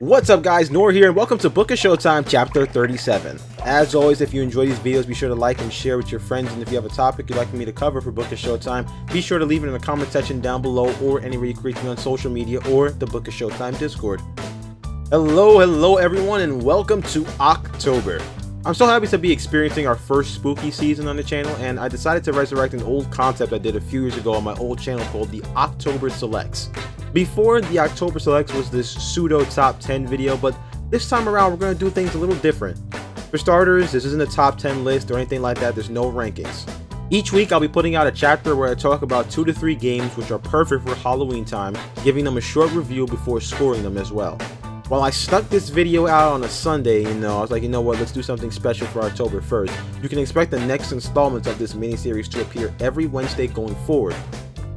What's up guys, Noor here and welcome to Book of Showtime chapter 37. As always, if you enjoy these videos, be sure to like and share with your friends, and if you have a topic you'd like me to cover for Book of Showtime, be sure to leave it in the comment section down below or anywhere you can reach me on social media or the Book of Showtime Discord. Hello everyone and welcome to October. I'm so happy to be experiencing our first spooky season on the channel, and I decided to resurrect an old concept I did a few years ago on my old channel called the October Selects. Before, the October Selects was this pseudo top 10 video, but this time around we're going to do things a little different. For starters, this isn't a top 10 list or anything like that, there's no rankings. Each week I'll be putting out a chapter where I talk about 2 to 3 games which are perfect for Halloween time, giving them a short review before scoring them as well. While I stuck this video out on a Sunday, I was like, you know what, let's do something special for October 1st. You can expect the next installments of this mini-series to appear every Wednesday going forward.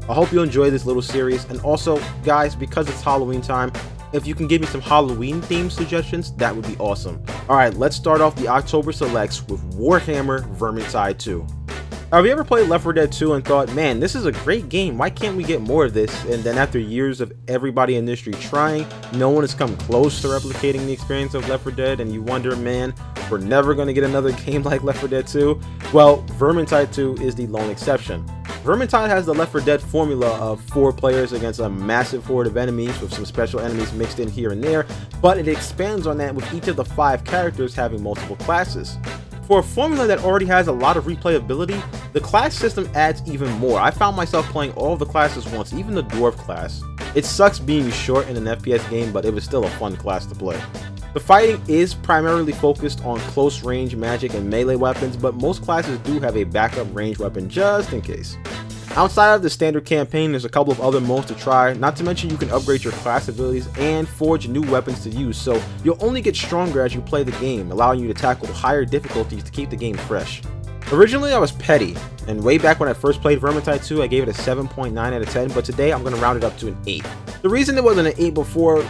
I hope you enjoy this little series, and also, guys, because it's Halloween time, if you can give me some Halloween themed suggestions, that would be awesome. Alright, let's start off the October Selects with Warhammer Vermintide 2. Have you ever played Left 4 Dead 2 and thought, man, this is a great game, why can't we get more of this? And then after years of everybody in the industry trying, no one has come close to replicating the experience of Left 4 Dead, and you wonder, man, we're never going to get another game like Left 4 Dead 2? Well, Vermintide 2 is the lone exception. Vermintide has the Left 4 Dead formula of 4 players against a massive horde of enemies with some special enemies mixed in here and there, but it expands on that with each of the 5 characters having multiple classes. For a formula that already has a lot of replayability, the class system adds even more. I found myself playing all of the classes once, even the Dwarf class. It sucks being short in an FPS game, but it was still a fun class to play. The fighting is primarily focused on close range magic and melee weapons, but most classes do have a backup range weapon just in case. Outside of the standard campaign, there's a couple of other modes to try, not to mention you can upgrade your class abilities and forge new weapons to use, so you'll only get stronger as you play the game, allowing you to tackle higher difficulties to keep the game fresh. Originally I was petty, and way back when I first played Vermintide 2 I gave it a 7.9 out of 10, but today I'm going to round it up to an 8. The reason it wasn't an 8 before,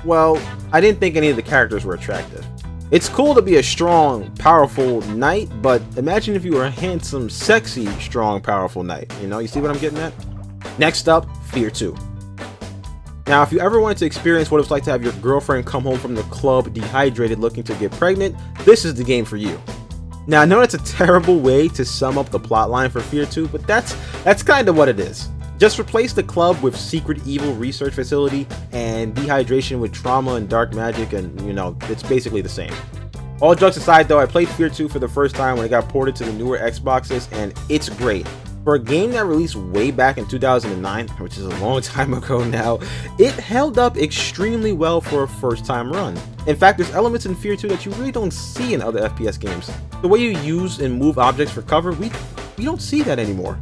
well, I didn't think any of the characters were attractive. It's cool to be a strong, powerful knight, but imagine if you were a handsome, sexy, strong, powerful knight. You see what I'm getting at? Next up, F.E.A.R 2. Now, if you ever wanted to experience what it's like to have your girlfriend come home from the club dehydrated looking to get pregnant, this is the game for you. Now, I know that's a terrible way to sum up the plotline for F.E.A.R 2, but that's kind of what it is. Just replace the club with secret evil research facility and dehydration with trauma and dark magic, and it's basically the same. All jokes aside though, I played F.E.A.R 2 for the first time when it got ported to the newer Xboxes, and it's great. For a game that released way back in 2009, which is a long time ago now, it held up extremely well for a first time run. In fact, there's elements in F.E.A.R 2 that you really don't see in other FPS games. The way you use and move objects for cover, we don't see that anymore.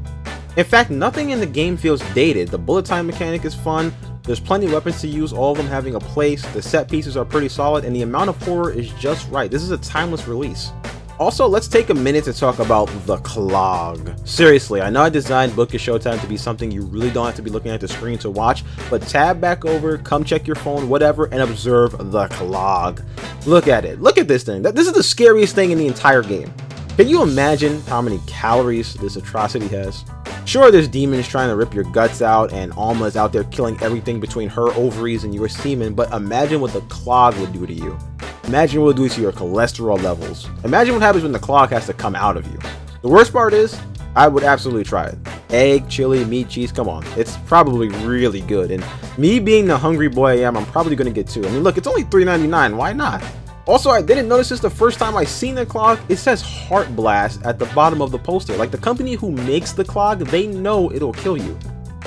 In fact, nothing in the game feels dated. The bullet time mechanic is fun, there's plenty of weapons to use, all of them having a place, the set pieces are pretty solid, and the amount of horror is just right. This is a timeless release. Also, let's take a minute to talk about the clog. Seriously, I know I designed Book of Showtime to be something you really don't have to be looking at the screen to watch, but tab back over, come check your phone, whatever, and observe the clog. Look at it. Look at this thing. This is the scariest thing in the entire game. Can you imagine how many calories this atrocity has? Sure, there's demons trying to rip your guts out, and Alma is out there killing everything between her ovaries and your semen, but imagine what the clog would do to you. Imagine what it would do to your cholesterol levels. Imagine what happens when the clog has to come out of you. The worst part is, I would absolutely try it. Egg, chili, meat, cheese, come on. It's probably really good, and me being the hungry boy I am, I'm probably going to get 2. I mean, look, it's only $3.99, why not? Also, I didn't notice this the first time I seen the clog. It says Heart Blast at the bottom of the poster. Like, the company who makes the clog, they know it'll kill you.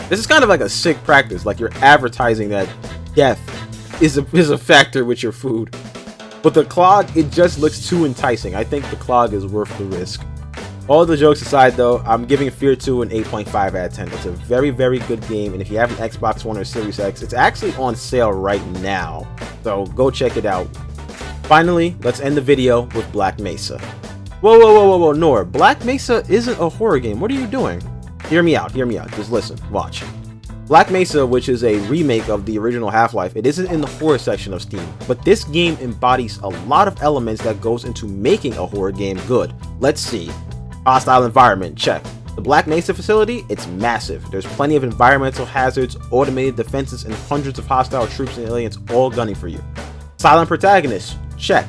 This is kind of like a sick practice, like you're advertising that death is a factor with your food. But the clog, it just looks too enticing. I think the clog is worth the risk. All the jokes aside though, I'm giving F.E.A.R 2 an 8.5 out of 10. It's a very, very good game, and if you have an Xbox One or Series X, it's actually on sale right now. So go check it out. Finally, let's end the video with Black Mesa. Whoa, Noor, Black Mesa isn't a horror game. What are you doing? Hear me out, just listen, watch. Black Mesa, which is a remake of the original Half-Life, it isn't in the horror section of Steam, but this game embodies a lot of elements that goes into making a horror game good. Let's see. Hostile environment, check. The Black Mesa facility, it's massive. There's plenty of environmental hazards, automated defenses, and hundreds of hostile troops and aliens all gunning for you. Silent protagonist, check.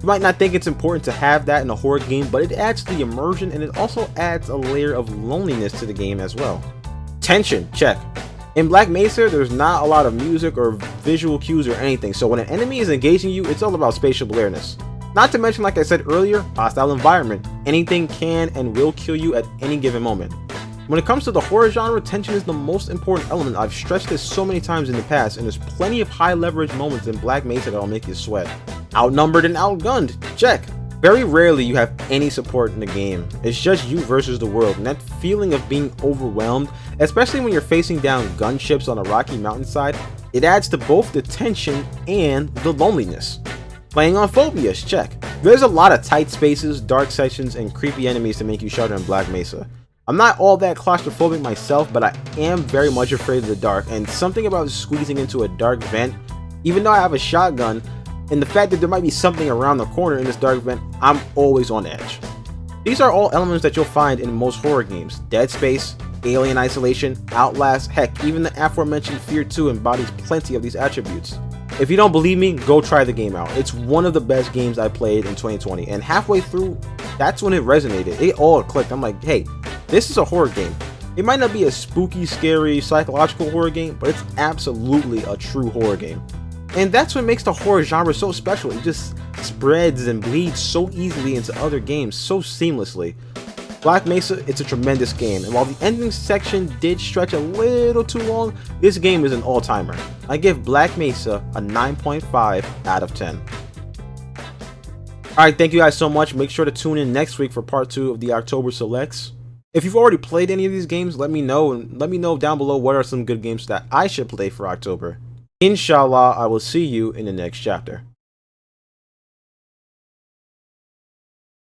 You might not think it's important to have that in a horror game, but it adds to the immersion and it also adds a layer of loneliness to the game as well. Tension, check. In Black Mesa, there's not a lot of music or visual cues or anything, so when an enemy is engaging you, it's all about spatial awareness. Not to mention, like I said earlier, hostile environment. Anything can and will kill you at any given moment. When it comes to the horror genre, tension is the most important element. I've stressed this so many times in the past, and there's plenty of high leverage moments in Black Mesa that'll make you sweat. Outnumbered and outgunned, check. Very rarely you have any support in the game. It's just you versus the world, and that feeling of being overwhelmed, especially when you're facing down gunships on a rocky mountainside, it adds to both the tension and the loneliness. Playing on phobias, check. There's a lot of tight spaces, dark sections, and creepy enemies to make you shudder in Black Mesa. I'm not all that claustrophobic myself, but I am very much afraid of the dark, and something about squeezing into a dark vent, even though I have a shotgun, and the fact that there might be something around the corner in this dark vent, I'm always on edge. These are all elements that you'll find in most horror games. Dead Space, Alien Isolation, Outlast, heck, even the aforementioned F.E.A.R 2 embodies plenty of these attributes. If you don't believe me, go try the game out. It's one of the best games I played in 2020, and halfway through, that's when it resonated. It all clicked. I'm like, hey, this is a horror game. It might not be a spooky, scary, psychological horror game, but it's absolutely a true horror game. And that's what makes the horror genre so special. It just spreads and bleeds so easily into other games so seamlessly. Black Mesa, it's a tremendous game, and while the ending section did stretch a little too long, this game is an all-timer. I give Black Mesa a 9.5 out of 10. Alright, thank you guys so much. Make sure to tune in next week for part 2 of the October Selects. If you've already played any of these games, let me know, and let me know down below what are some good games that I should play for October. Inshallah, I will see you in the next chapter.